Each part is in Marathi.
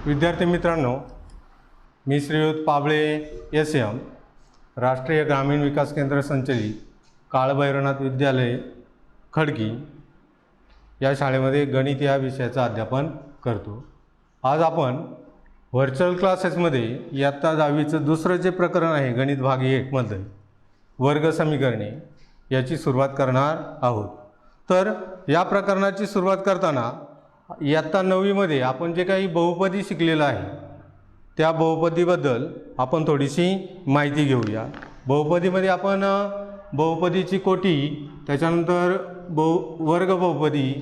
विद्यार्थी मित्रांनो, मी श्रीयुत पाबळे एस.एम. राष्ट्रीय ग्रामीण विकास केंद्र संचलित काळभैरवनाथ विद्यालय खडकी या शाळेमध्ये गणित या विषयाचं अध्यापन करतो। आज आपण व्हर्च्युअल क्लासेसमध्ये इयत्ता 10वीचं दुसरं जे प्रकरण आहे गणित भाग 1 मध्ये वर्ग समीकरणे याची सुरुवात करणार आहोत। तर या प्रकरणाची सुरुवात करताना इयत्ता 9वी मध्ये आपण जे काही बहुपदी शिकलेलं आहे त्या बहुपदीबद्दल आपण थोडीशी माहिती घेऊया। बहुपदीमध्ये आपण बहुपदीची कोटी, त्याच्यानंतर वर्ग बहुपदी,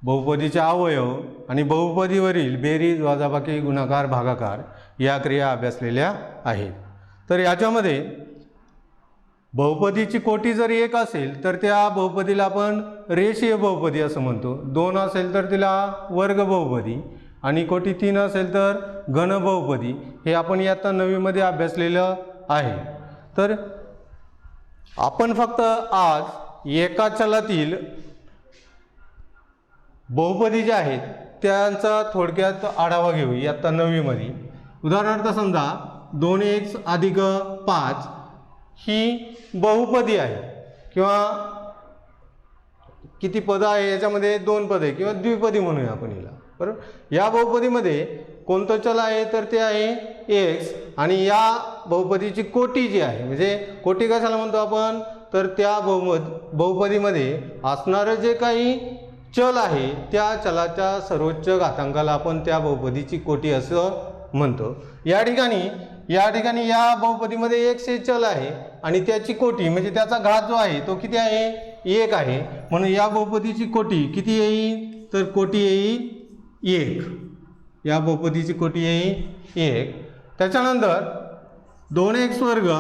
बहुपदीचे अवयव आणि बहुपदीवरील बेरीज, वजाबाकी, गुणाकार, भागाकार या क्रिया अभ्यासलेल्या आहेत। तर याच्यामध्ये बहुपदीची कोटी जर 1 असेल तर त्या बहुपदीला आपण रेषीय बहुपदी असं म्हणतो। 2 असेल तर तिला वर्ग बहुपदी आणि कोटी 3 असेल तर घन बहुपदी, हे आपण इयत्ता 9वी मध्ये अभ्यासलेलं आहे। तर आपण फक्त आज एका चलातील बहुपदी जे आहेत त्यांचा थोडक्यात आढावा घेऊ इयत्ता 9वी मध्ये। उदाहरणार्थ समजा 2x अधिक 5 ही बहुपदी आहे किंवा किती पद आहे याच्यामध्ये 2 पद आहे किंवा द्विपदी म्हणूया आपण हिला, बरोबर। या बहुपदीमध्ये कोणतं चल आहे तर ते आहे x आणि या बहुपदीची कोटी जी आहे, म्हणजे कोटी कशाला म्हणतो आपण तर त्या बहुपदीमध्ये असणारं जे काही चल आहे त्या चलाच्या सर्वोच्च घातांकाला आपण त्या बहुपदीची कोटी असं म्हणतो। या ठिकाणी या बहुपदीमध्ये x हे चल आहे आणि त्याची कोटी म्हणजे त्याचा घात जो आहे तो किती आहे 1 आहे, म्हणून या बहुपदीची कोटी किती येईल तर कोटी येईल 1। या बहुपदीची कोटी येईल 1। त्याच्यानंतर 2x वर्ग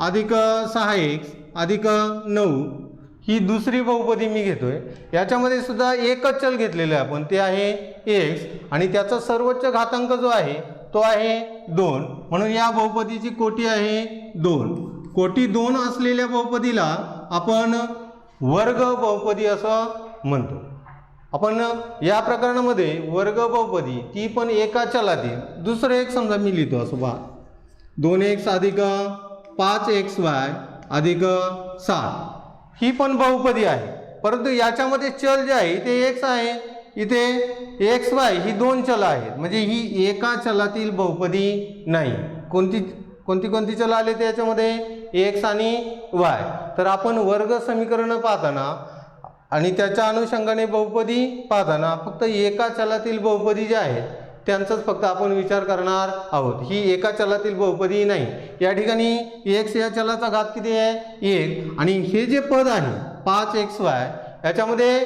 अधिक 6x अधिक 9 ही दुसरी बहुपदी मी घेतोय। याच्यामध्ये सुद्धा एकच चल घेतलेलं आहे आपण, ते आहे x आणि त्याचा सर्वोच्च घातांक जो आहे तो आहे 2, म्हणून या बहुपदीची कोटी आहे 2। कोटी 2 असलेल्या बहुपदीला आपण वर्ग बहुपदी असं म्हणतो। आपण या प्रकरणामध्ये वर्ग बहुपदी ती पण एका चलातील, दुसरं एक समजा मी लिहितो असं बा 2x अधिक 5xy अधिक 7 ही पण बहुपदी आहे, परंतु याच्यामध्ये चल जे आहे ते x आहे, इथे xy ही 2 चल आहेत, म्हणजे ही एका चलातील बहुपदी नाही। कोणती चल आले ते याच्यामध्ये x आणि y। तर आपण वर्ग समीकरण पाहताना आणि त्याच्या अनुषंगाने बहुपदी पाहताना फक्त एका चलातील बहुपदी जे आहेत त्यांचाच फक्त आपण विचार करणार आहोत, ही एका चलातील बहुपदी नाही। या ठिकाणी x या चलाचा घात किती आहे 1 आणि हे जे पद आहे 5xy याच्यामध्ये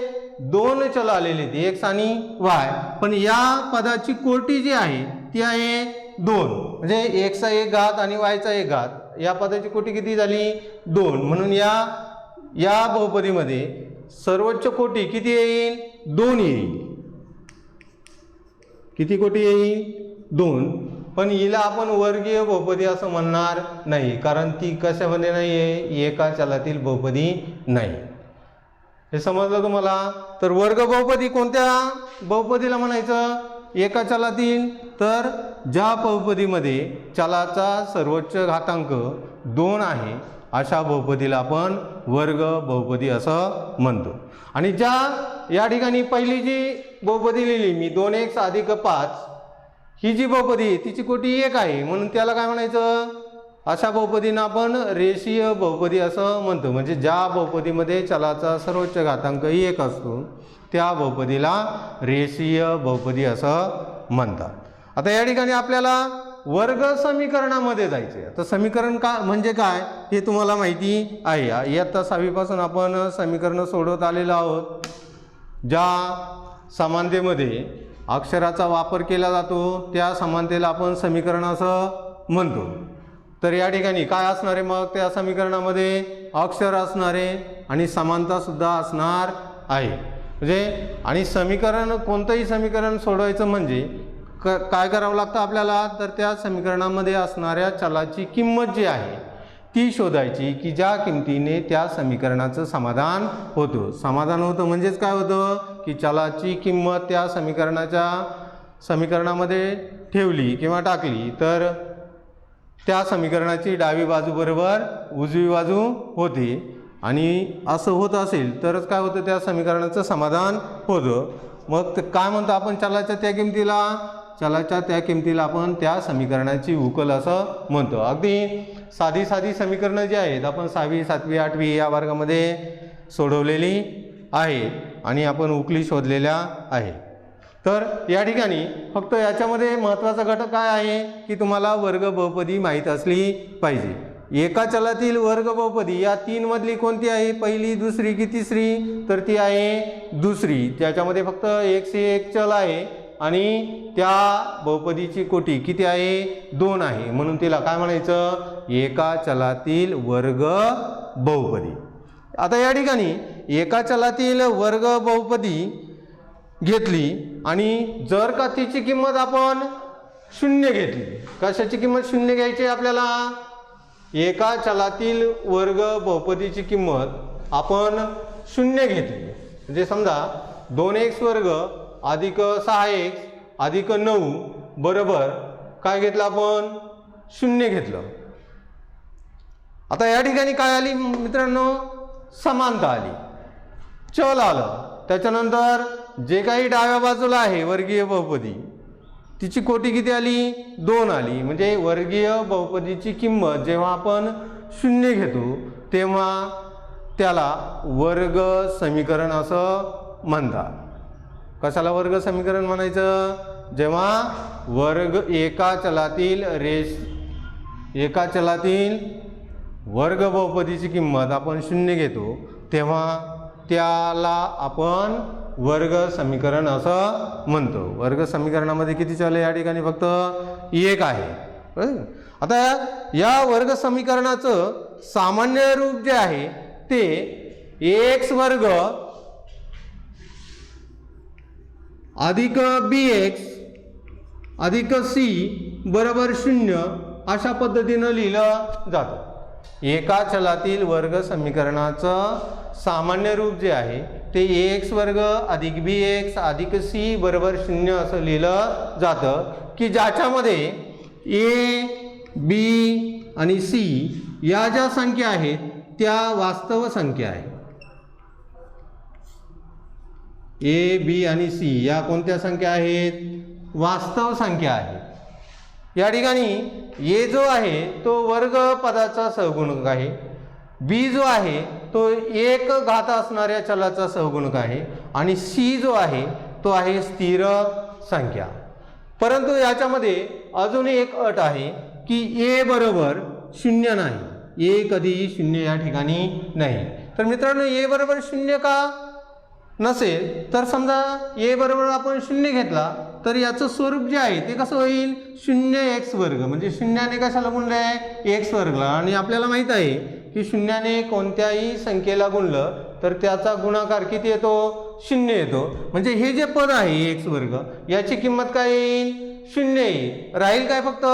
2 चल आलेले आहेत x आणि y, पण या पदाची कोटी जी आहे ती आहे 2, म्हणजे x चा 1 घात आणि y चा 1 घात, या पदाची कोटी किती झाली 2, म्हणून या बहुपदीमध्ये सर्वोच्च कोटी किती येईल 2 येईल। किती कोटी येईल 2, पण हिला आपण वर्गीय बहुपदी असं म्हणणार नाही, कारण ती कशामध्ये नाही आहे एका चलातील बहुपदी नाही। हे समजलं तुम्हाला। तर वर्ग बहुपदी कोणत्या बहुपदीला म्हणायचं एका चलातील, तर ज्या बहुपदीमध्ये चलाचा सर्वोच्च घातांक 2 आहे अशा बहुपदीला आपण वर्ग बहुपदी असं म्हणतो। आणि या ठिकाणी पहिली जी बहुपदी लिहिली मी 2x अधिक 5 ही जी बहुपदी आहे तिची कोटी 1 आहे, म्हणून त्याला काय म्हणायचं अशा बहुपदींना आपण रेषीय बहुपदी असं म्हणतो, म्हणजे ज्या बहुपदीमध्ये चलाचा सर्वोच्च घातांक 1 असतो त्या बहुपदीला रेषीय बहुपदी असं म्हणतात। आता या ठिकाणी आपल्याला वर्ग समीकरणामध्ये जायचे। आता समीकरण म्हणजे काय हे तुम्हाला माहिती आहे, इयत्ता 6वी पासून आपण समीकरण सोडवत आलेलो आहोत। ज्या समानतेमध्ये अक्षराचा वापर केला जातो त्या समानतेला आपण समीकरण असं म्हणतो। तर या ठिकाणी काय असणार आहे मग त्या समीकरणामध्ये अक्षर असणारे आणि समानता सुद्धा असणार आहे, म्हणजे आणि समीकरण कोणतंही समीकरण सोडवायचं म्हणजे काय करावं लागतं आपल्याला तर त्या समीकरणामध्ये असणाऱ्या चलाची किंमत जी आहे ती शोधायची की ज्या किमतीने त्या समीकरणाचं समाधान होतं। समाधान होतं म्हणजेच काय होतं की चलाची किंमत त्या समीकरणाच्या समीकरणामध्ये ठेवली किंवा टाकली तर त्या समीकरणाची डावी बाजू बरोबर उजवी बाजू होते आणि असं होत असेल तरच काय होतं, त्या समीकरणाचं समाधान होतं. मग काय म्हणतो आपण, चलाच्या त्या किमतीला आपण त्या समीकरणाची उकल असं म्हणतो. अगदी साधी समीकरणं जी आहेत आपण 6वी 7वी 8वी या वर्गामध्ये सोडवलेली आहे आणि आपण उकली शोधलेल्या आहे. तर या ठिकाणी फक्त याच्यामध्ये महत्त्वाचा घटक काय आहे की तुम्हाला वर्ग बहुपदी माहीत असली पाहिजे. एका चलातील वर्ग बहुपदी या 3 मधली कोणती आहे, पहिली, दुसरी की तिसरी, तर ती आहे दुसरी. त्याच्यामध्ये फक्त x हे एक चल आहे आणि त्या बहुपदीची कोटी किती आहे, 2 आहे, म्हणून तिला काय म्हणायचं, एका चलातील वर्ग बहुपदी. आता या ठिकाणी एका चलातील वर्ग बहुपदी घेतली आणि जर का तिची किंमत आपण 0 घेतली, कशाची किंमत 0 घ्यायची आपल्याला, एका चलातील वर्ग बहुपदीची किंमत आपण 0 घेतली, म्हणजे समजा 2x वर्ग अधिक 6x अधिक 9 बरोबर काय घेतलं आपण, 0 घेतलं. आता या ठिकाणी काय आली मित्रांनो, समानता आली, चल आलं. त्याच्यानंतर जे काही डाव्या बाजूला आहे वर्गीय बहुपदी तिची कोटी किती आली, 2 आली. म्हणजे वर्गीय बहुपदीची किंमत जेव्हा आपण 0 घेतो तेव्हा त्याला वर्ग समीकरण असं म्हणतात. कशाला वर्ग समीकरण म्हणायचं, जेव्हा एका चलातील वर्ग बहुपदीची किंमत आपण 0 घेतो तेव्हा त्याला आपण वर्ग समीकरण असं म्हणतो. वर्ग समीकरणामध्ये किती चल आहे, या ठिकाणी फक्त 1 आहे. आता या वर्ग समीकरणाचं सामान्य रूप जे आहे ते ax वर्ग अधिक bx अधिक c बरोबर 0 अशा पद्धतीनं लिहिलं जातं. एका चलातील वर्ग समीकरणाचं सामान्य रूप जे आहे ते ax वर्ग अधिक bx अधिक c बरोबर 0 असं लिहिलं जातं की ज्याच्यामध्ये a, b आणि c या ज्या संख्या आहेत त्या वास्तव संख्या आहेत. a, b आणि c या कोणत्या संख्या आहेत, वास्तव संख्या आहेत. या ठिकाणी a जो आहे तो वर्ग पदाचा सहगुणक आहे, b जो आहे तो एक घात असणाऱ्या चलाचा सहगुणक आहे आणि c जो आहे तो आहे स्थिर संख्या. परंतु याच्यामध्ये अजून एक अट आहे की a बरोबर 0 नाही, a कधीही 0 या ठिकाणी नाही. तर मित्रांनो a बरोबर 0 का नसेल तर समजा a बरोबर आपण 0 घेतला तर याचं स्वरूप जे आहे ते कसं होईल, 0x वर्ग, म्हणजे 0ने कशाला गुणलं आहे, x वर्गला. आणि आपल्याला माहित आहे की 0ने कोणत्याही संख्येला गुणलं तर त्याचा गुणाकार किती येतो, 0 येतो. म्हणजे हे जे पद आहे x वर्ग याची किंमत काय येईल, 0 येईल. राहील काय फक्त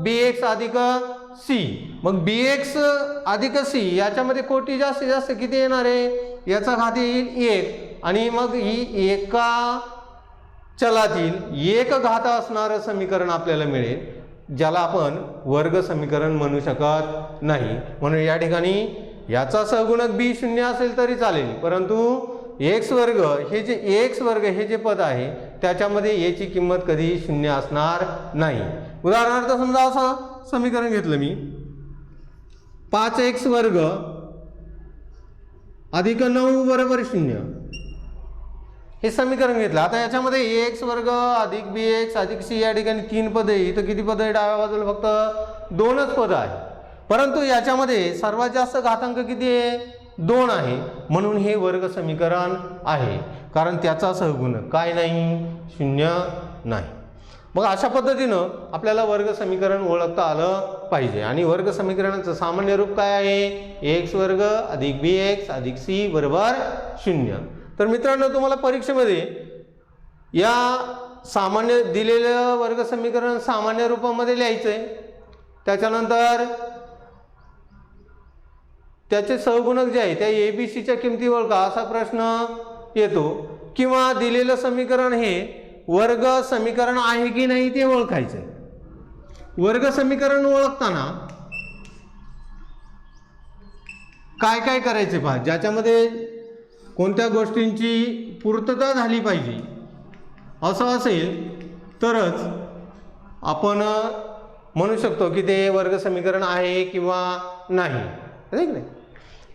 bx अधिक c. मग bx अधिक c याच्यामध्ये कोटी जास्तीत जास्त किती येणार आहे, याचा घात येईल 1 आणि मग ही एका चलातील एक घात असणारं समीकरण आपल्याला मिळेल ज्याला आपण वर्ग समीकरण म्हणू शकत नाही. म्हणून या ठिकाणी याचा सहगुणक b 0 असेल तरी चालेल, परंतु x वर्ग हे जे पद आहे त्याच्यामध्ये याची किंमत कधी 0 असणार नाही. उदाहरणार्थ समजा असं समीकरण घेतलं मी, 5x वर्ग अधिक 9 बरोबर 0 हे समीकरण घेतलं. आता याच्यामध्ये ax वर्ग अधिक bx अधिक c या ठिकाणी 3 पद आहे. इथं किती पद आहे, डाव्या बाजूला फक्त 2च पद आहे. परंतु याच्यामध्ये सर्वात जास्त घातांक किती आहे, 2 आहे. म्हणून हे वर्ग समीकरण आहे, कारण त्याचा सहगुणक काय नाही, 0 नाही. मग अशा पद्धतीनं आपल्याला वर्ग समीकरण ओळखता आलं पाहिजे. आणि वर्ग समीकरणाचं सामान्य रूप काय आहे, ax वर्ग अधिक bx अधिक c बरोबर 0. तर मित्रांनो तुम्हाला परीक्षेमध्ये या सामान्य दिलेलं वर्ग समीकरण सामान्य रूपामध्ये लिहायचं आहे. त्याच्यानंतर त्याचे सहगुणक जे आहे त्या abc च्या किमती ओळखा असा प्रश्न येतो, किंवा दिलेलं समीकरण हे वर्ग समीकरण आहे की नाही ते ओळखायचं आहे. वर्ग समीकरण ओळखताना काय काय करायचे पहा, ज्याच्यामध्ये कोणत्या गोष्टींची पूर्तता झाली पाहिजे असं असेल तरच आपण म्हणू शकतो की ते वर्ग समीकरण आहे किंवा नाही, आहे की नाही.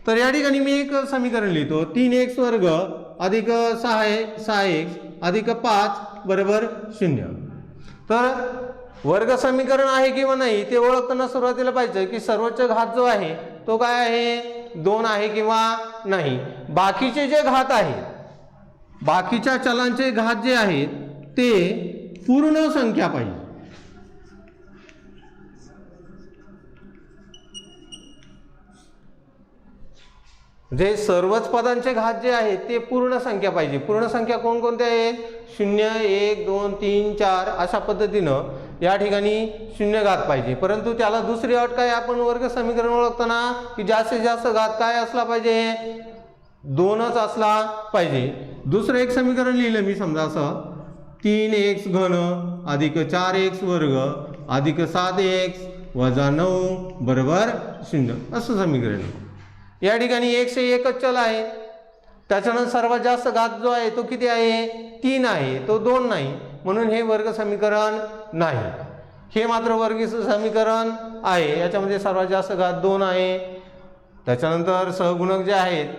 तर या ठिकाणी मी एक समीकरण लिहितो, 3x वर्ग अधिक 6x अधिक 5 बरोबर 0. तर वर्ग समीकरण आहे किंवा नाही ते ओळखताना सुरुवातीला पाहिजे की सर्वोच्च घात जो आहे तो काय आहे, 2 आहे किंवा नाही. बाकीचे जे घात आहेत, बाकीच्या चलांचे घात जे आहेत ते पूर्ण संख्या पाहिजे. जे सर्वच पदांचे घात जे आहेत ते पूर्ण संख्या पाहिजे. पूर्ण संख्या कोणकोणत्या आहेत, 0 1 2 3 4 अशा पद्धतीनं या ठिकाणी शून्य घात पाहिजे. परंतु त्याला दुसरी अट काय, आपण वर्ग समीकरण ओळखताना की जास्तीत जास्त घात काय असला पाहिजे, 2च असला पाहिजे. दुसरं एक समीकरण लिहिलं मी समजा असं, 3x घन अधिक 4x वर्ग अधिक 7x वजा 9 बरोबर 0 असं समीकरण. या ठिकाणी x हे एकच चल आहे, त्याच्यानंतर सर्वात जास्त घात जो आहे तो किती आहे, 3 आहे, तो 2 नाही, म्हणून हे वर्ग समीकरण नाही. हे मात्र वर्ग समीकरण आहे, याच्यामध्ये सर्वात जास्त घात 2 आहे. त्याच्यानंतर सहगुणक जे आहेत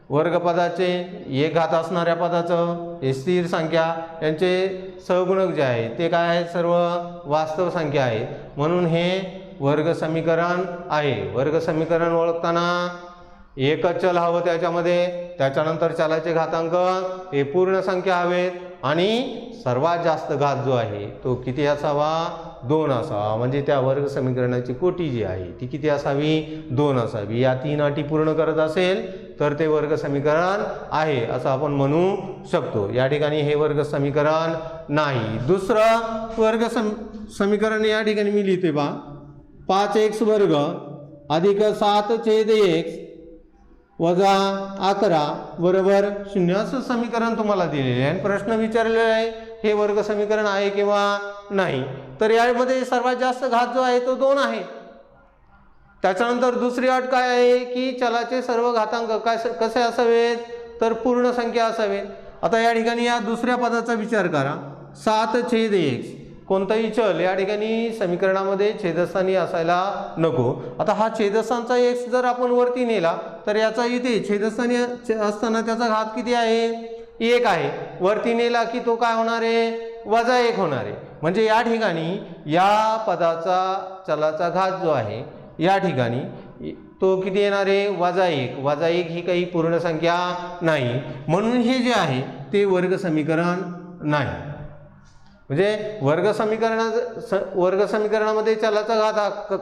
वर्गपदाचे, एक घात असणाऱ्या पदाचं, हे स्थिर संख्या, यांचे सहगुणक जे आहे ते काय आहे, सर्व वास्तव संख्या आहे, म्हणून हे वर्ग समीकरण आहे. वर्ग समीकरण ओळखताना एकच चल हवं त्याच्यामध्ये, त्याच्यानंतर चलाचे घातांक हे पूर्ण संख्या हवेत आणि सर्वात जास्त घात जो आहे तो किती असावा, 2 असावा. म्हणजे त्या वर्ग समीकरणाची कोटी जी आहे ती किती असावी, 2 असावी. या 3 अटी पूर्ण करत असेल तर ते वर्ग समीकरण आहे असं आपण म्हणू शकतो. या ठिकाणी हे वर्ग समीकरण नाही. दुसरं वर्ग समीकरण या ठिकाणी मी लिहिते बा, 5x वर्ग अधिक 7x वजा 11 बरोबर 0 असं समीकरण तुम्हाला दिलेले आहे. प्रश्न विचारलेला आहे हे वर्ग समीकरण आहे किंवा नाही. तर यामध्ये सर्वात जास्त घात जो आहे तो 2 आहे. त्याच्यानंतर दुसरी अट काय आहे की चलाचे सर्व घातांक कसे असावेत, तर पूर्ण संख्या असावेत. आता या ठिकाणी या दुसऱ्या पदाचा विचार करा, 7/x कोणताही चल या ठिकाणी समीकरणामध्ये छेदस्थानी असायला नको. आता हा छेदस्थानचा x जर आपण वरती नेला तर याचा इथे छेदस्थानी असताना त्याचा घात किती आहे, 1 आहे. वरती नेला की तो काय होणार आहे, वजा 1 होणार आहे. म्हणजे या ठिकाणी या पदाचा चलाचा घात जो आहे या ठिकाणी तो किती येणार आहे, वजा 1. वजा 1 ही काही पूर्ण संख्या नाही, म्हणून हे जे आहे ते वर्ग समीकरण नाही. म्हणजे वर्ग समीकरणामध्ये चलाचा घात हा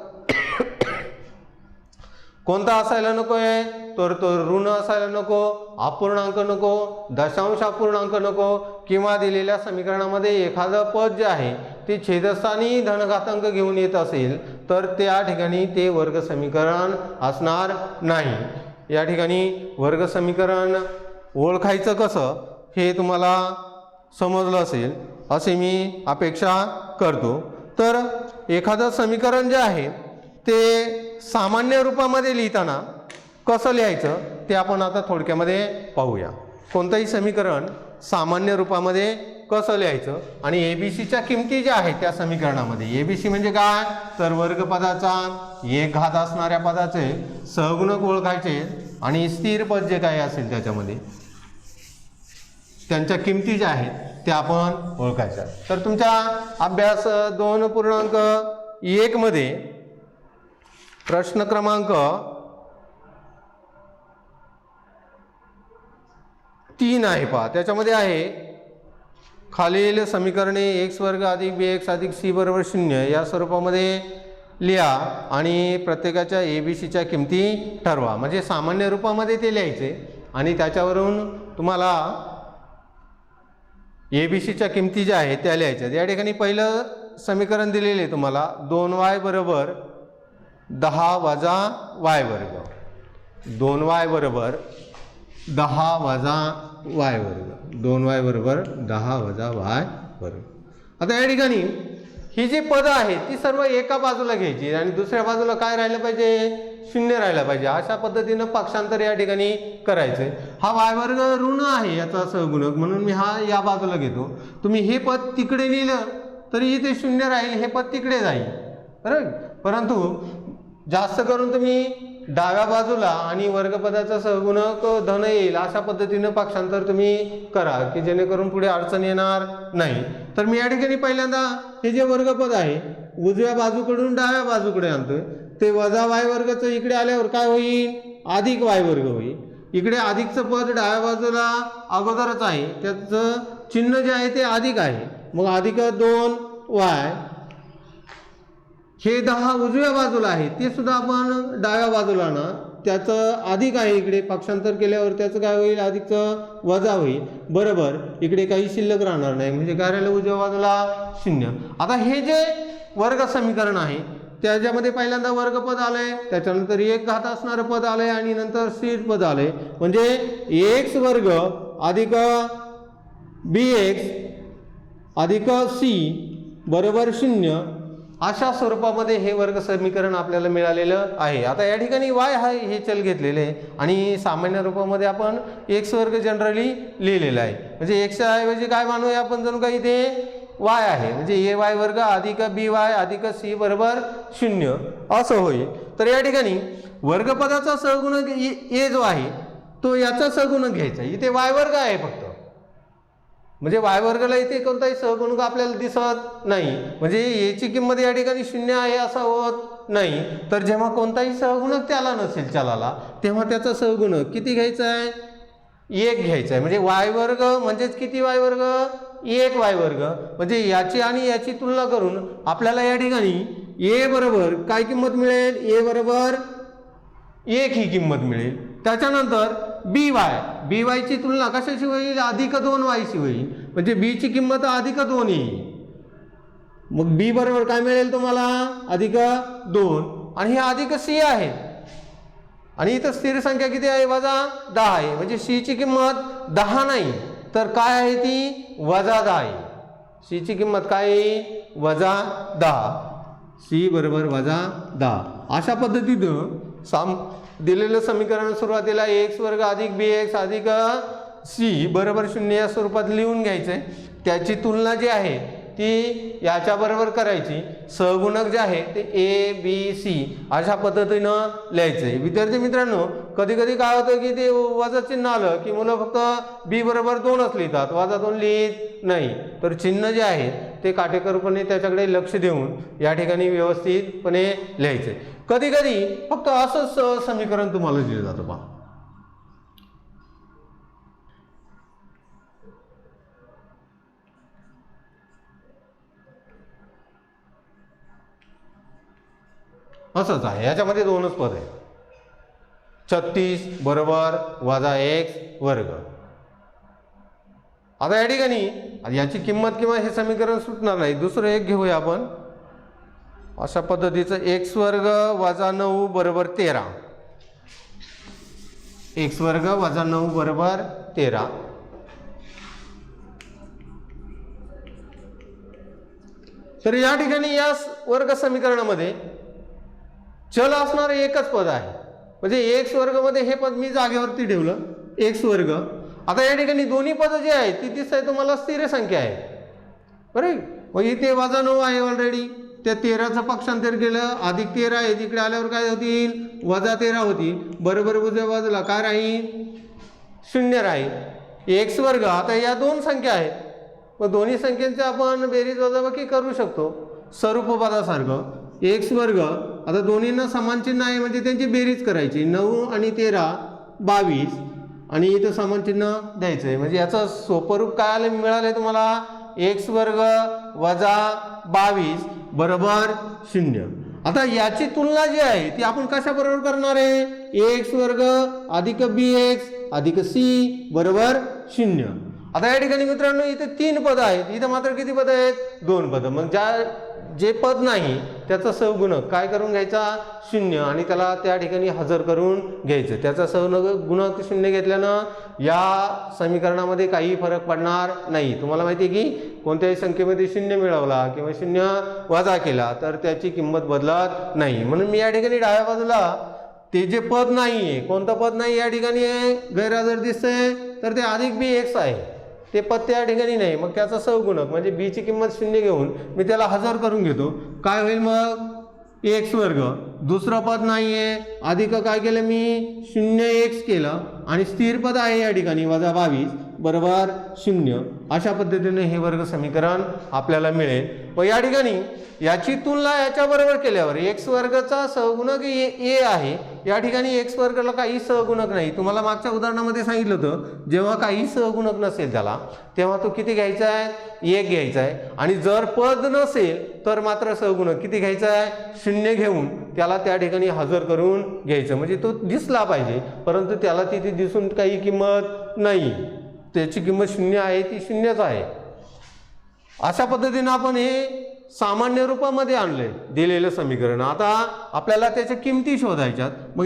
कोणता असायला नको आहे, तर तो ऋण असायला नको, अपूर्णांक नको, दशांश अपूर्णांक नको, किंवा दिलेल्या समीकरणामध्ये एखादं पद जे आहे ते छेदस्थानी धनघातांक घेऊन येत असेल तर त्या ठिकाणी ते वर्ग समीकरण असणार नाही. या ठिकाणी वर्ग समीकरण ओळखायचं कसं हे तुम्हाला समजलं असेल असे मी अपेक्षा करतो. तर एखादं समीकरण जे आहे ते सामान्य रूपामध्ये लिहिताना कसं लिहायचं ते आपण आता थोडक्यामध्ये पाहूया. कोणतंही समीकरण सामान्य रूपामध्ये कसं लिहायचं आणि एबीसीच्या किमती ज्या आहेत त्या समीकरणामध्ये, एबीसी म्हणजे काय, तर वर्गपदाचा, एक घात असणाऱ्या पदाचे सहगुणक ओळखायचे आणि स्थिर पद जे काही असेल त्याच्यामध्ये त्यांच्या किमती ज्या आहेत त्या आपण ओळखायच्या. तर तुमच्या अभ्यास 2.1 मध्ये प्रश्न क्रमांक 3 आहे पहा. त्याच्यामध्ये आहे खालील समीकरणे x वर्ग अधिक bx अधिक c बरोबर 0 या स्वरूपामध्ये लिहा आणि प्रत्येकाच्या एबीसीच्या किमती ठरवा. म्हणजे सामान्य रूपामध्ये ते लिहायचे आणि त्याच्यावरून तुम्हाला एबीसीच्या किमती ज्या आहेत त्या लिहायच्या. या ठिकाणी पहिलं समीकरण दिलेले तुम्हाला 2y बरोबर 10 वजा y वर्ग, 2y बरोबर 10 वजा y वर्ग, 2y बरोबर 10 वजा y बरं. आता या ठिकाणी ही जी पदं आहेत ती सर्व एका बाजूला घ्यायची आणि दुसऱ्या बाजूला काय राहिलं पाहिजे, शून्य राहिला पाहिजे. अशा पद्धतीनं पक्षांतर या ठिकाणी करायचंय. हा वाय वर्ग ऋण आहे याचा सहगुणक, म्हणून मी हा या बाजूला घेतो. तुम्ही हे पद तिकडे लिहिलं तरी इथे शून्य राहील, हे पद तिकडे जाईल. बरोबर. परंतु जास्त करून तुम्ही डाव्या बाजूला आणि वर्गपदाचा सहगुणक धन येईल अशा पद्धतीनं पक्षांतर तुम्ही करा की जेणेकरून पुढे अडचण येणार नाही. तर मी या ठिकाणी पहिल्यांदा हे जे वर्गपद आहे उजव्या बाजूकडून डाव्या बाजूकडे आणतोय. ते वजा वाय वर्गचं इकडे आल्यावर काय होईल, अधिक वाय वर्ग होईल. इकडे अधिकचं पद डाव्या बाजूला अगोदरच आहे, त्याचं चिन्ह जे आहे ते अधिक आहे. मग अधिक 2y, हे 10 उजव्या बाजूला आहे ते सुद्धा आपण डाव्या बाजूला ना, त्याचं अधिक आहे इकडे, पक्षांतर केल्यावर त्याचं काय होईल, अधिकचं वजा होईल. बरोबर. इकडे काही शिल्लक राहणार नाही, म्हणजे काय राहिलं, उजव्या बाजूला 0. आता हे जे वर्ग समीकरण आहे त्याच्यामध्ये पहिल्यांदा वर्गपद आलंय, त्याच्यानंतर एक घात असणारं पद आलंय आणि नंतर स्थिर पद आलंय. म्हणजे x वर्ग अधिक bx अधिक c बरोबर 0 अशा स्वरूपामध्ये हे वर्ग समीकरण आपल्याला मिळालेलं आहे. आता या ठिकाणी y हा हे चल घेतलेले आहे आणि सामान्य रूपामध्ये आपण x वर्ग जनरली लिहिलेला आहे. म्हणजे x ऐवजी काय मानूया आपण, जणू काही ते y आहे. म्हणजे ay वर्ग अधिक by अधिक c बरोबर 0 असं होईल. तर या ठिकाणी वर्गपदाचा सहगुणक a जो आहे तो याचा सहगुणक घ्यायचा. इथे y वर्ग आहे फक्त, म्हणजे वाय वर्गाला इथे कोणताही सहगुणक आपल्याला दिसत नाही. म्हणजे याची किंमत या ठिकाणी 0 आहे असं होत नाही. तर जेव्हा कोणताही सहगुणक त्याला नसेल चलाला, तेव्हा त्याचा सहगुणक किती घ्यायचा आहे, 1 घ्यायचा आहे. म्हणजे वाय वर्ग म्हणजेच किती वाय वर्ग, 1 वाय वर्ग. म्हणजे याची आणि याची तुलना करून आपल्याला या ठिकाणी a बरोबर काय किंमत मिळेल, a बरोबर 1 ही किंमत मिळेल. त्याच्यानंतर by ची तुलना कशाशी होईल, अधिक 2y शी होईल. म्हणजे b ची किंमत अधिक 2 येईल. मग b बरोबर काय मिळेल तुम्हाला, अधिक 2. आणि हे अधिक c आहे आणि इथं स्थिर संख्या किती आहे, वजा 10 आहे. म्हणजे c ची किंमत 10 नाही तर काय आहे ती, वजा 10 आहे. c ची किंमत काय आहे, वजा 10. c बरोबर वजा 10. अशा पद्धतीनं दिलेलं समीकरण सुरुवातीला x वर्ग अधिक bx अधिक c बरोबर 0 या स्वरूपात लिहून घ्यायचंय. त्याची तुलना जी आहे ती याच्या बरोबर करायची. सहगुणक जे आहे ते a b c अशा पद्धतीनं लिहायचंय. विद्यार्थी मित्रांनो, कधी कधी काय होतं की ते वजा चिन्ह आलं की मुलं फक्त b बरोबर 2च लिहितात, वजा 2 लिहित नाही. तर चिन्ह जे आहे ते काटेकोरपणे त्याच्याकडे लक्ष देऊन या ठिकाणी व्यवस्थितपणे लिहायचंय. कधी कधी फक्त असंच समीकरण तुम्हाला दिलं जातं पहा. असंच आहे, याच्यामध्ये 2च पद आहे. 36 बरोबर वजा x वर्ग. आता या ठिकाणी याची किंमत किंवा हे समीकरण सुटणार नाही. दुसरं एक घेऊया आपण. अशा पद्धतीचं x वर्ग वजा 9 बरोबर 13. x वर्ग वजा 9 बरोबर 13. तर या ठिकाणी या वर्ग समीकरणामध्ये चल असणारं एकच पद आहे. म्हणजे x वर्ग मध्ये हे पद मी जागेवरती ठेवलं, x वर्ग. आता या ठिकाणी दोन्ही पद जे आहेत ती दिसत तुम्हाला स्थिर संख्या आहे. बरोबर. मग इथे वजा 9 आहे ऑलरेडी, त्या 13चं पक्षांतर केलं, अधिक 13 आहे, तिकडे आल्यावर काय होतील, वजा 13 होतील. बरोबर उजव्या बाजूला काय राहील, 0 राहील. x वर्ग. आता या 2 संख्या आहेत, मग दोन्ही संख्यांचे आपण बेरीज वजाबाकी करू शकतो स्वरूपपदासारखं. x वर्ग. आता दोन्हींना समान चिन्ह आहे म्हणजे त्यांची बेरीज करायची. 9 आणि 13 22 आणि इथं समान चिन्ह द्यायचं आहे. म्हणजे याचं सोपं रूप काय आलं मिळालं तुम्हाला, x वर्ग वजा 22 बरोबर 0. आता याची तुलना जी आहे ती आपण कशा बरोबर करणार आहे, x वर्ग अधिक bx अधिक c बरोबर 0. आता या ठिकाणी मित्रांनो इथे 3 पद आहेत, इथं मात्र किती पद आहेत, 2 पद. मग जे पद नाही त्याचा सहगुणक काय करून घ्यायचा 0 आणि त्याला त्या ठिकाणी हजर करून घ्यायचं. त्याचा सहगुणक 0 घेतल्यानं या समीकरणामध्ये काही फरक पडणार नाही. तुम्हाला माहिती आहे की कोणत्याही संख्येमध्ये 0 मिळवला किंवा 0 वजा केला तर त्याची किंमत बदलत नाही. म्हणून मी या ठिकाणी डाव्या बाजूला ते जे पद नाही आहे, कोणतं पद नाही या ठिकाणी आहे गैरहजर दिसतंय तर ते अधिक bx आहे. ते पद त्या ठिकाणी नाही, मग त्याचा सहगुणक म्हणजे b ची किंमत 0 घेऊन मी त्याला हजर करून घेतो. काय होईल मग x वर्ग. दुसरं पद नाही आहे, अधिक काय केलं मी 0x केलं आणि स्थिर पद आहे या ठिकाणी वजा 22 बरोबर 0. अशा पद्धतीने हे वर्ग समीकरण आपल्याला मिळेल. व या ठिकाणी याची तुलना याच्याबरोबर केल्यावर x वर्गाचा सहगुणक a आहे. या ठिकाणी x वर्गाला काही सहगुणक नाही. तुम्हाला मागच्या उदाहरणामध्ये सांगितलं होतं जेव्हा काही सहगुणक नसेल त्याला तेव्हा तो किती घ्यायचा आहे 1 घ्यायचा आहे. आणि जर पद नसेल तर मात्र सहगुणक किती घ्यायचा आहे 0 घेऊन त्याला त्या ठिकाणी हजर करून घ्यायचं. म्हणजे तो दिसला पाहिजे परंतु त्याला तिथे दिसून काही किंमत नाही, त्याची किंमत 0 आहे ती 0च आहे. अशा पद्धतीने आपण हे सामान्य रूपामध्ये आणलंय दिलेलं समीकरण. आता आपल्याला त्याच्या किमती शोधायच्यात. मग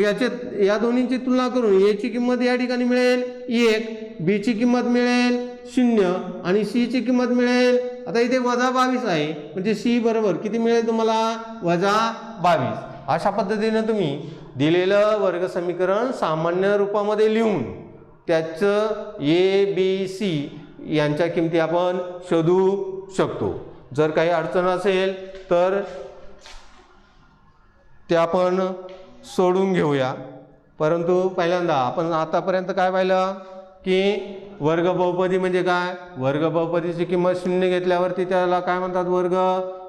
या दोन्हींची तुलना करून a ची किंमत या ठिकाणी मिळेल 1, b ची किंमत मिळेल 0 आणि c ची किंमत मिळेल आता इथे वजा 22 आहे म्हणजे c बरोबर किती मिळेल तुम्हाला वजा 22. अशा पद्धतीने तुम्ही दिलेलं वर्ग समीकरण सामान्य रूपामध्ये लिहून त्याचं a b c यांच्या किमती आपण शोधू शकतो. जर काही अडचण असेल तर ते आपण सोडून घेऊया. परंतु पहिल्यांदा आपण आतापर्यंत काय पाहिलं की वर्ग बहुपदी म्हणजे काय, वर्ग बहुपदीची किंमत 0 घेतल्यावरती त्याला काय म्हणतात वर्ग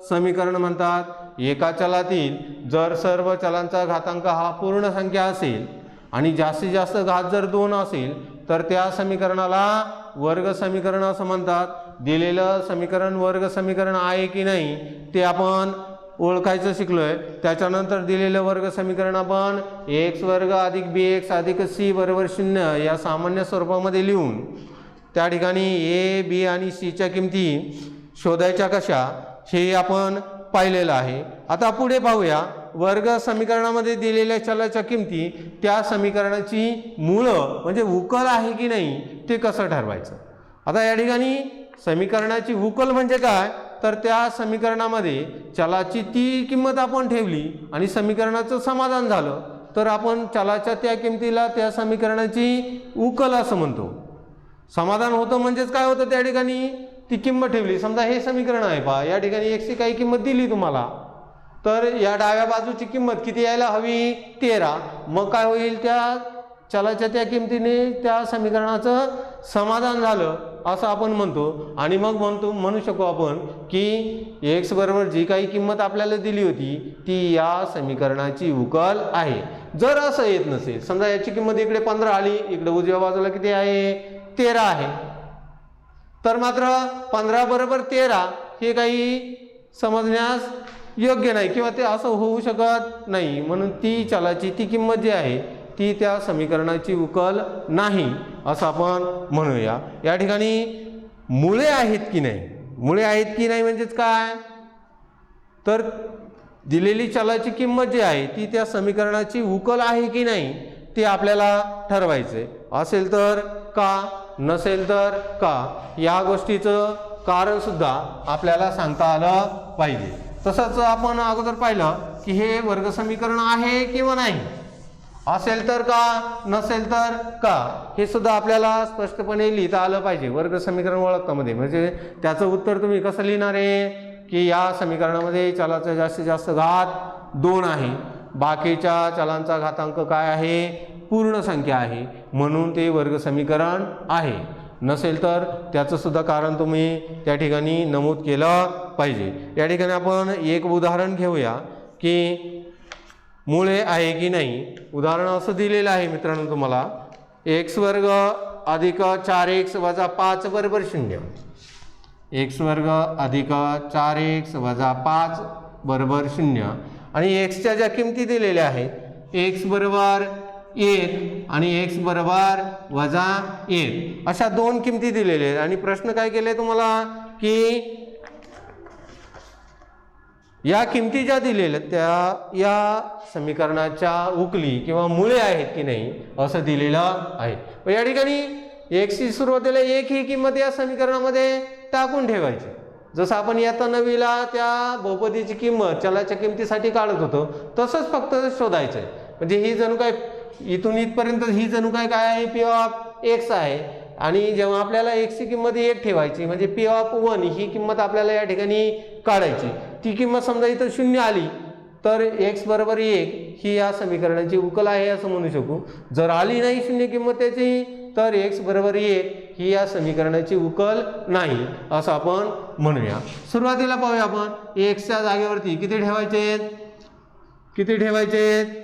समीकरण म्हणतात. एका चलातील जर सर्व चलांचा घातांक हा पूर्ण संख्या असेल आणि जास्तीत जास्त घात जर 2 असेल तर त्या समीकरणाला वर्ग समीकरण असं म्हणतात. दिलेलं समीकरण वर्ग समीकरण आहे की नाही ते आपण ओळखायचं शिकलोय. त्याच्यानंतर दिलेलं वर्ग समीकरण आपण x वर्ग अधिक bx अधिक c बरोबर 0 या सामान्य स्वरूपामध्ये लिहून त्या ठिकाणी a b आणि c च्या किमती शोधायच्या कशा हे आपण पाहिलेलं आहे. आता पुढे पाहूया वर्ग समीकरणामध्ये दिलेल्या चलाच्या किमती त्या समीकरणाची मूळं म्हणजे उकल आहे की नाही ते कसं ठरवायचं. आता या ठिकाणी समीकरणाची उकल म्हणजे काय तर त्या समीकरणामध्ये चलाची ती किंमत आपण ठेवली आणि समीकरणाचं समाधान झालं तर आपण चलाच्या त्या किमतीला त्या समीकरणाची उकल असं म्हणतो. समाधान होतं म्हणजेच काय होतं त्या ठिकाणी ती किंमत ठेवली. समजा हे समीकरण आहे पहा, या ठिकाणी x ची काही किंमत दिली तुम्हाला तर या डाव्या बाजूची किंमत किती यायला हवी 13. मग काय होईल त्या चलाच्या त्या किमतीने त्या समीकरणाचं समाधान झालं असं आपण म्हणतो. आणि मग म्हणू शकतो आपण की x बरोबर जी काही किंमत आपल्याला दिली होती ती या समीकरणाची उकल आहे. जर असं येत नसेल समजा याची किंमत इकडे 15 आली, इकडे उजव्या बाजूला किती आहे 13 आहे तर मात्र 15 बरोबर 13 हे काही समजण्यास योग्य नाही किंवा ते असं होऊ शकत नाही. म्हणून ती चलाची ती किंमत जी आहे ती त्या समीकरणाची उकल नाही असं आपण म्हणूया. या ठिकाणी मुळे आहेत की नाही, मुळे आहेत की नाही म्हणजेच काय तर दिलेली चलाची किंमत जी आहे ती त्या समीकरणाची उकल आहे की नाही ते आपल्याला ठरवायचे. असेल तर का, नसेल तर का, या गोष्टीचं कारण सुद्धा आपल्याला सांगता आलं पाहिजे. तसंच आपण अगोदर पाहिलं की हे वर्ग समीकरण आहे किंवा नाही, असेल तर का, नसेल तर का, हे सुद्धा आपल्याला स्पष्टपणे लिहिता आलं पाहिजे वर्ग समीकरण ओळखतामध्ये. म्हणजे त्याचं उत्तर तुम्ही कसं लिहिणार आहे की या समीकरणामध्ये चलाचा जास्तीत जास्त घात 2 आहे, बाकीच्या चलांचा घातांक काय आहे पूर्ण संख्या आहे म्हणून ते वर्ग समीकरण आहे. नसेल तर त्याचं सुद्धा कारण तुम्ही त्या ठिकाणी नमूद केलं पाहिजे. या ठिकाणी आपण एक उदाहरण घेऊया की मुळे आहे की नाही. उदाहरण असं दिलेलं आहे मित्रांनो तुम्हाला x वर्ग अधिक 4x वजा 5 बरोबर 0. x वर्ग अधिक 4x वजा 5 बरोबर 0 आणि x च्या ज्या किमती दिलेल्या आहेत x बरोबर 1 आणि x बरोबर वजा 1 अशा दोन किमती दिलेल्या आहेत. आणि प्रश्न काय केले तुम्हाला की या किमती ज्या दिलेल्या त्या या समीकरणाच्या उकली किंवा मुळे आहेत की नाही असं दिलेलं आहे. मग या ठिकाणी एक्सची सुरुवातीला 1 ही किंमत या समीकरणामध्ये टाकून ठेवायची. जसं आपण इयत्ता 9वीला त्या बहुपदीची किंमत चलाच्या किमतीसाठी काढत होतो तसंच फक्त शोधायचं आहे. म्हणजे ही जणू काय इथून इथपर्यंत ही जणू काय आहे पी ऑफ एक्स आहे आणि जेव्हा आपल्याला एक्सची किंमत 1 ठेवायची म्हणजे पी ऑफ 1 ही किंमत आपल्याला या ठिकाणी काढायची. ती किंमत समजा इथं 0 आली तर एक्स बरोबर 1 ही या समीकरणाची उकल आहे असं म्हणू शकू. जर आली नाही 0 किंमत त्याची तर एक्स बरोबर 1 ही या समीकरणाची उकल नाही असं आपण म्हणूया. सुरुवातीला पाहूया आपण एक्सच्या जागेवरती किती ठेवायचे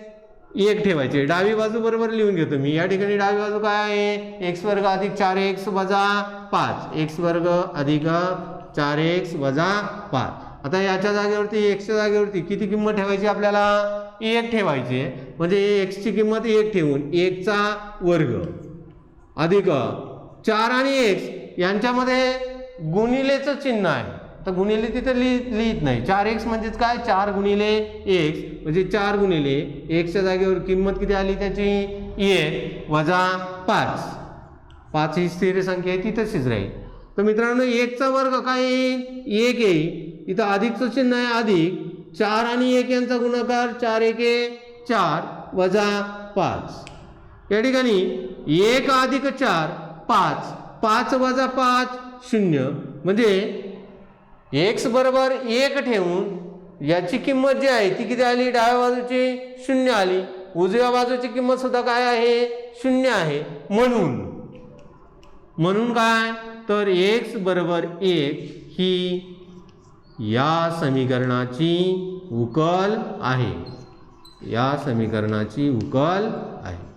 1 ठेवायचे. डावी बाजू बरोबर लिहून घेतो मी. या ठिकाणी डावी बाजू काय आहे एक्स वर्ग अधिक 4x वजा 5 एक्स वर्ग अधिक 4x वजा 5. आता याच्या जागेवरती एक्सच्या जागेवरती किती किंमत ठेवायची आपल्याला 1 ठेवायची. म्हणजे एक्सची किंमत 1 ठेवून 1 चा वर्ग अधिक 4 आणि एक्स यांच्यामध्ये गुणिलेचं चिन्ह आहे. तर गुणिले तिथे लिहित नाही. 4x म्हणजेच काय 4 गुणिले एक्स म्हणजे 4 गुणिले एक्सच्या जागेवर किंमत किती आली त्याची 1 वजा 5 ही स्थिर संख्या आहे ती तशीच राहील. तर मित्रांनो 1 चा वर्ग काय येईल 1 येईल. इथं अधिकचं चिन्ह आहे अधिक 4 आणि 1 यांचा गुणाकार 4 1 4 वजा 5. या ठिकाणी 1 अधिक 4 5 5 वजा 5 0 म्हणजे एक्स बरोबर 1 ठेवून याची किंमत जी आहे ती किती आली डाव्या बाजूची 0 आली. उजव्या बाजूची किंमत सुद्धा काय आहे 0 आहे. म्हणून काय तर एक्स बरोबर 1 ही या समीकरणाची उकल आहे. या समीकरणाची उकल आहे.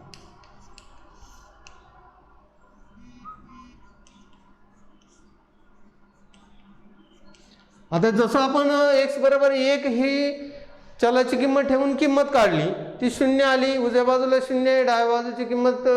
आता जसं आपण एक्स बरोबर 1 ही चलाची किंमत ठेवून किंमत काढली ती 0 आली. उजव्या बाजूला 0 डाव्या बाजूची किंमत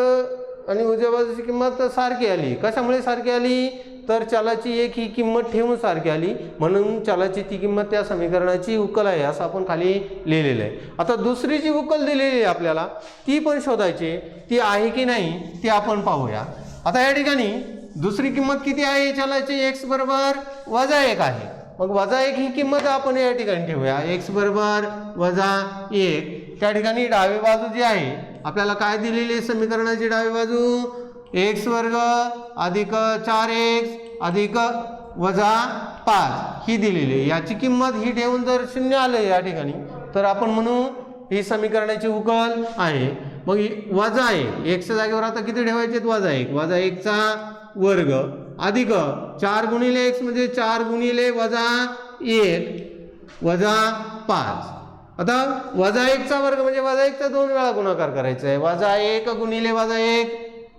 आणि उजव्या बाजूची किंमत सारखी आली. कशामुळे सारखी आली तर चलाची 1 ही किंमत ठेवून सारखी आली म्हणून चलाची ती किंमत त्या समीकरणाची उकल आहे असं आपण खाली लिहिलेलं आहे. आता दुसरी जी उकल दिलेली आहे आपल्याला ती पण शोधायची. ती आहे की नाही ती आपण पाहूया. आता या ठिकाणी दुसरी किंमत किती आहे चलाची एक्स बरोबर वजा 1 आहे. मग वजा 1 ही किंमत आपण या ठिकाणी ठेवूया. एक्स बरोबर वजा 1. त्या ठिकाणी डावी बाजू जी आहे आपल्याला काय दिलेली समीकरणाची डावी बाजू एक्स वर्ग अधिक 4x अधिक वजा 5 ही दिलेली. याची किंमत ही ठेवून जर 0 आलं या ठिकाणी तर आपण म्हणू ही समीकरणाची उकल आहे. मग वजा 1 एक्सच्या जागेवर आता किती ठेवायचे वजा 1 चा वर्ग अधिक 4 गुणिले एक्स म्हणजे 4 गुणिले वजा 1 वजा 5. आता वजा 1 चा वर्ग म्हणजे वजा 1 चा 2 वेळा गुणाकार करायचा आहे. वजा 1 गुणिले वजा 1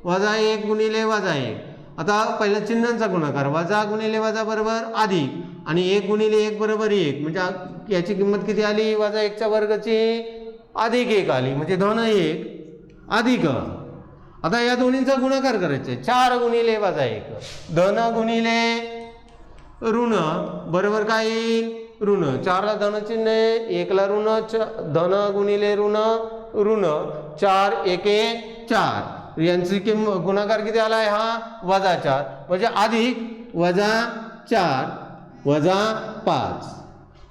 वजा 1 गुणिले वजा 1. आता पहिला चिन्हांचा गुणाकार वजा गुणिले वजा बरोबर अधिक आणि 1 गुणिले 1 बरोबर 1 म्हणजे याची किंमत किती आली वजा 1 च्या वर्गाची अधिक 1 आली म्हणजे धन 1 अधिक. आता या दोन्हींचा गुणाकार करायचा आहे 4 गुणिले वजा 1 धन गुणिले ऋण बरोबर काय येईल ऋण. 4 ला धन चिन्ह आहे 1 ला ऋण धन गुणिले ऋण 4 1 4 यांची किंमत गुणाकार किती आला आहे हा वजा 4 म्हणजे अधिक वजा 4 वजा 5.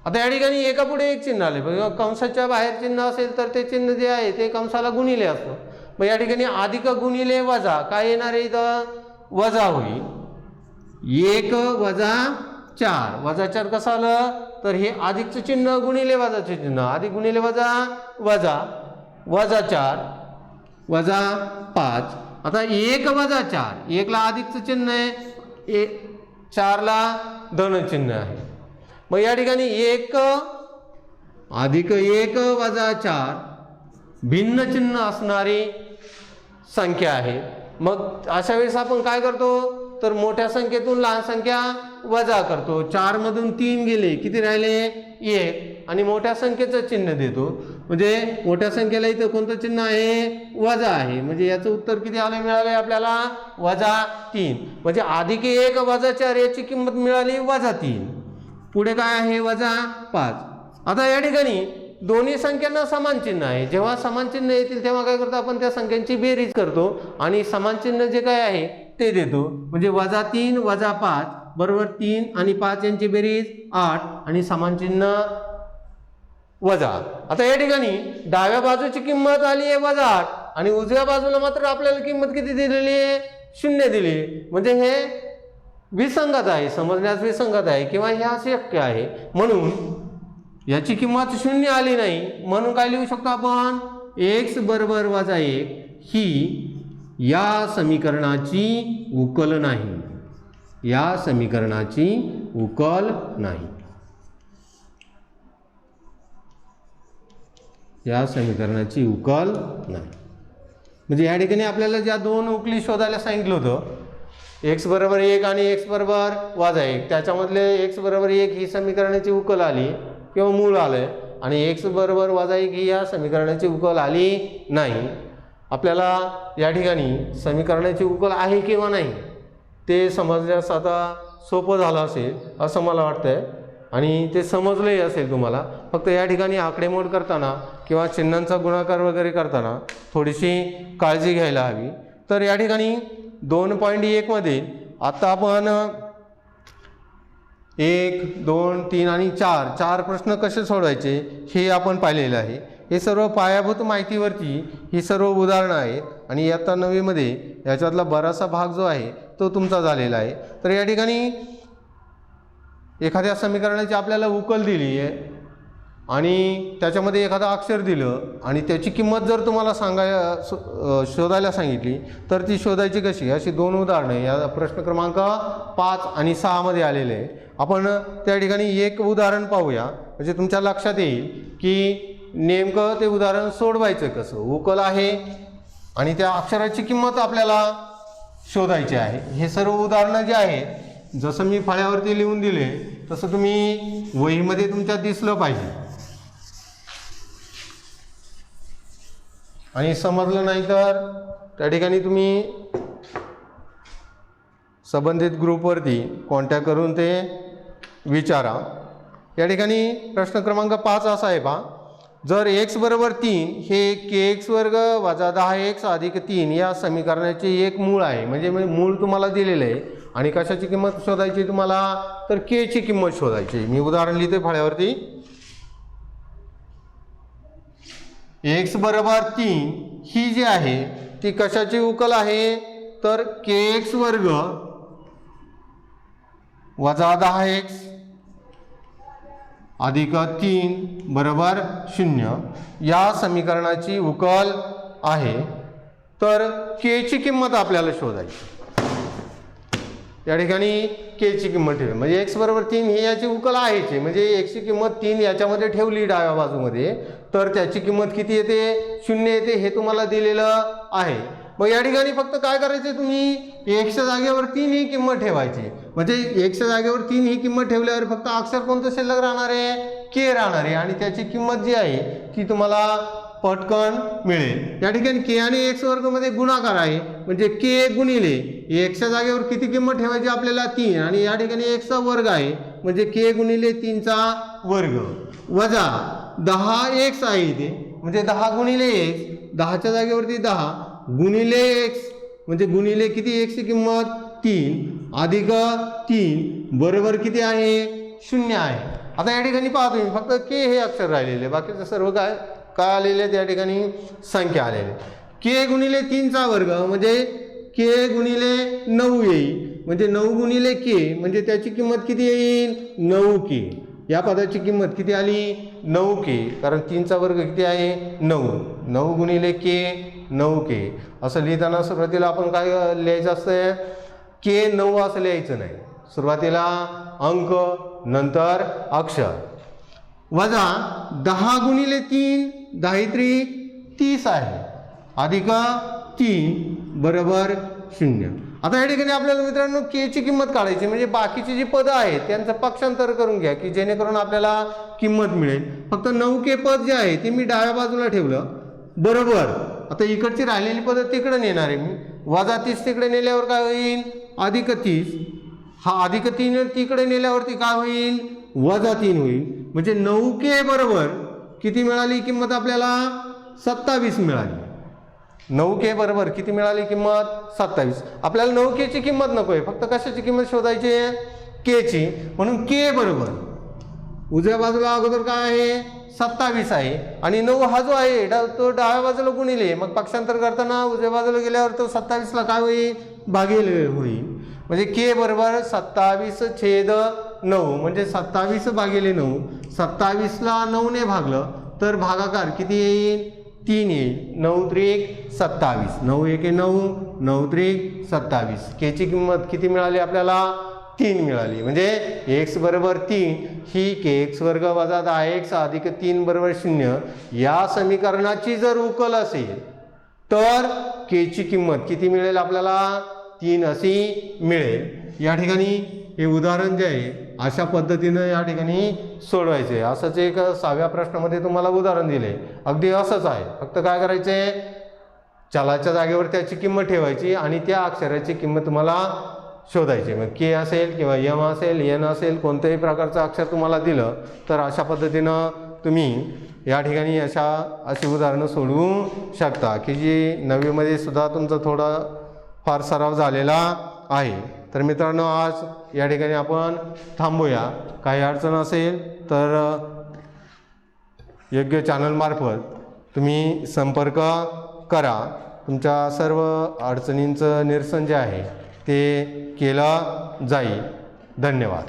आता या ठिकाणी एका पुढे एक चिन्ह आले कंसाच्या बाहेर चिन्ह असेल तर ते चिन्ह जे आहे ते कंसाला गुणिले असतं. मग या ठिकाणी अधिक गुणिले वजा काय येणार आहे इथं वजा होईल 1 वजा 4 वजा 4 कसं आलं तर हे अधिकचं चिन्ह गुणिले वजाचे चिन्ह अधिक गुणिले वजा वजा वजा 4 वजा 5. आता 1 वजा 4 1 ला अधिकचं चिन्ह आहे 4 ला धन चिन्ह आहे. मग या ठिकाणी 1 अधिक 1 वजा 4 भिन्न चिन्ह असणारी संख्या आहे. मग अशा वेळेस आपण काय करतो तर मोठ्या संख्येतून लहान संख्या वजा करतो. 4 मधून 3 गेले किती राहिले 1 आणि मोठ्या संख्येचं चिन्ह देतो. म्हणजे मोठ्या संख्येला इथं कोणतं चिन्ह आहे वजा आहे म्हणजे याचं उत्तर किती आलं मिळालं आपल्याला वजा 3 म्हणजे अधिक 1 वजा 4 याची किंमत मिळाली वजा 3. पुढे काय आहे वजा 5. आता या ठिकाणी दोन्ही संख्यांना समान चिन्ह आहे, जेव्हा समान चिन्ह येतील तेव्हा काय करतो आपण त्या संख्यांची बेरीज करतो आणि समान चिन्ह जे काय आहे ते देतो. म्हणजे -3 - 5 बरोबर 3 आणि 5 यांची बेरीज 8 आणि समान चिन्ह वजा. आता या ठिकाणी डाव्या बाजूची किंमत आली आहे -8 आणि उजव्या बाजूला मात्र आपल्याला किंमत किती दिलेली आहे 0 दिली. म्हणजे हे विसंगत आहे, समजण्यास विसंगत आहे किंवा हे अशक्य आहे. म्हणून याची किंमत 0 आली नाही, म्हणून काय लिहू शकतो आपण x बरोबर -1 ही या समीकरणाची उकल नाही, या समीकरणाची उकल नाही, या समीकरणाची उकल नाही. म्हणजे या ठिकाणी आपल्याला ज्या दोन उकली शोधायला सांगितलं होतं x बरोबर 1 आणि x बरोबर -1, त्याच्यामधले x बरोबर 1 ही समीकरणाची उकल आली किंवा मूळ आलंय आणि x बरोबर -1 ही या समीकरणाची उकल आली नाही. आपल्याला या ठिकाणी समीकरणाची उकल आहे किंवा नाही ते समजण्यास आता सोपं झालं असेल असं मला वाटतंय आणि ते समजलंही असेल तुम्हाला. फक्त या ठिकाणी आकडेमोड करताना किंवा चिन्हांचा गुणाकार वगैरे करताना थोडीशी काळजी घ्यायला हवी. तर या ठिकाणी 2.1 मध्ये आता आपण 1, 2, 3 आणि 4 प्रश्न कसे सोडवायचे हे आपण पाहिलेलं आहे. हे सर्व पायाभूत माहितीवरती ही सर्व उदाहरणं आहेत आणि इयत्ता 9वी मध्ये याच्यातला बराचसा भाग जो आहे तो तुमचा झालेला आहे. तर या ठिकाणी एखाद्या समीकरणाची आपल्याला उकल दिली आहे आणि त्याच्यामध्ये एखादं अक्षर दिलं आणि त्याची किंमत जर तुम्हाला शोधायला सांगितली तर ती शोधायची कशी, अशी दोन उदाहरणं या प्रश्न क्रमांक 5 आणि 6 मध्ये आलेले आहे. आपण त्या ठिकाणी एक उदाहरण पाहूया म्हणजे तुमच्या लक्षात येईल की नेमकं ते उदाहरण सोडवायचं कसं. उकल आहे आणि त्या अक्षराची किंमत आपल्याला शोधायची आहे. हे सर्व उदाहरणं जे आहेत जसं मी फळ्यावरती लिहून दिले तसं तुम्ही वहीमध्ये तुमच्या दिसलं पाहिजे आणि समजलं नाही तर त्या ठिकाणी तुम्ही संबंधित ग्रुपवरती कॉन्टॅक्ट करून ते विचारा. या ठिकाणी प्रश्न क्रमांक 5 असा आहे पहा, जर x बरोबर 3 हे kx वर्ग वजा 10x अधिक 3 या समीकरणाचे एक मूळ आहे. म्हणजे मूळ तुम्हाला दिलेलं आहे आणि कशाची किंमत शोधायची तुम्हाला तर k ची किंमत शोधायची. मी उदाहरण लिहिते फळ्यावरती. x बरोबर 3 ही जी आहे ती कशाची उकल आहे तर kx वर्ग वजा 10x अधिक 3 बरोबर 0 या समीकरणाची उकल आहे. तर k ची किंमत आपल्याला शोधायची. या ठिकाणी k ची किंमत ठेवली म्हणजे x बरोबर 3 ही याची उकल आहे. म्हणजे x ची किंमत 3 याच्यामध्ये ठेवली डाव्या बाजूमध्ये तर त्याची किंमत किती येते 0 येते हे तुम्हाला दिलेलं आहे. मग या ठिकाणी फक्त काय करायचं तुम्ही x च्या जागेवर 3 ही किंमत ठेवायची. म्हणजे x च्या जागेवर 3 ही किंमत ठेवल्यावर फक्त अक्षर कोणतं शिल्लक राहणार आहे k राहणार आहे आणि त्याची किंमत जी आहे ती तुम्हाला पटकन मिळेल. या ठिकाणी k आणि x वर्ग मध्ये गुणाकार आहे म्हणजे k गुणिले x च्या जागेवर किती किंमत ठेवायची आपल्याला 3 आणि या ठिकाणी x चा वर्ग आहे म्हणजे k गुणिले 3 चा वर्ग वजा 10x आहे इथे म्हणजे 10 गुणिले x 10 च्या जागेवरती 10 गुणिले x म्हणजे गुणिले किती x ची किंमत 3 अधिक 3 बरोबर किती आहे 0 आहे. आता या ठिकाणी पाहतो मी फक्त k हे अक्षर राहिलेले बाकीचं सर्व काय आलेले त्या ठिकाणी संख्या आलेली. k गुणिले 3 चा वर्ग म्हणजे k गुणिले 9 येईल म्हणजे 9 गुणिले k म्हणजे त्याची किंमत किती येईल 9k. या पदाची किंमत किती आली 9k कारण 3 चा वर्ग किती आहे 9 गुणिले k 9k. असं लिहिताना सुरुवातीला आपण काय लिहायचं असतं k 9 असं लिहायचं नाही. सुरुवातीला अंक नंतर अक्षर वजा 10 गुणिले 3 10 30 आहे अधिक 3 बरोबर 0. आता या ठिकाणी आपल्याला मित्रांनो k ची किंमत काढायची म्हणजे बाकीची जी पदं आहेत त्यांचं पक्षांतर करून घ्या की जेणेकरून आपल्याला किंमत मिळेल. फक्त 9k पद जे आहे ते मी डाव्या बाजूला ठेवलं बरोबर. आता इकडची राहिलेली पदं तिकडे नेणार आहे मी वजा 30 तिकडे नेल्यावर काय होईल अधिक 30 हा अधिक 3 तिकडे नेल्यावरती काय होईल, -3 होईल. म्हणजे 9K बरोबर किती मिळाली किंमत आपल्याला, 27 मिळाली. 9K बरोबर किती मिळाली किंमत, 27. आपल्याला 9K ची किंमत नको आहे, फक्त कशाची किंमत शोधायची आहे, K ची. म्हणून K बरोबर उजव्या बाजूला अगोदर काय आहे, 27 आहे आणि 9 हा जो आहे तो डाव्या बाजूला गुणिले, मग पक्षांतर करताना उजव्या बाजूला गेल्यावर तो 27ला काय होईल, भागिले होईल. म्हणजे K बरोबर 27/9 म्हणजे 27 भागिले 9. 27ला 9ने भागलं तर भागाकार किती येईल, 3 येईल. 9 त्रिक 27, 9 एके 9, 9 त्रिक 27. K ची किंमत किती मिळाली आपल्याला, 3 मिळाली. म्हणजे x बरोबर 3 ही kx वर्ग वजा 10x अधिक 3 बरोबर 0 या समीकरणाची जर उकल असेल तर K ची किंमत किती मिळेल आपल्याला, 3 अशी मिळेल. या ठिकाणी हे उदाहरण जे आहे अशा पद्धतीनं या ठिकाणी सोडवायचे. असंच एक 6व्या प्रश्नामध्ये तुम्हाला उदाहरण दिले, अगदी असंच आहे. फक्त काय करायचे, चलाच्या जागेवर त्याची किंमत ठेवायची आणि त्या अक्षराची किंमत तुम्हाला शोधायची. मग K असेल किंवा M असेल, N असेल, कोणत्याही प्रकारचं अक्षर तुम्हाला दिलं तर अशा पद्धतीनं तुम्ही या ठिकाणी अशी उदाहरणं सोडवू शकता की जी 9वीमध्ये सुद्धा तुमचा थोडा फार सराव झालेला आहे. तर मित्रांनो, आज या ठिकाणी आपण थांबूया. काही अडचण असेल तर योग्य चॅनलमार्फत तुम्ही संपर्क करा. तुमच्या सर्व अडचणींचं निरसन जे आहे ते केलं जाईल. धन्यवाद.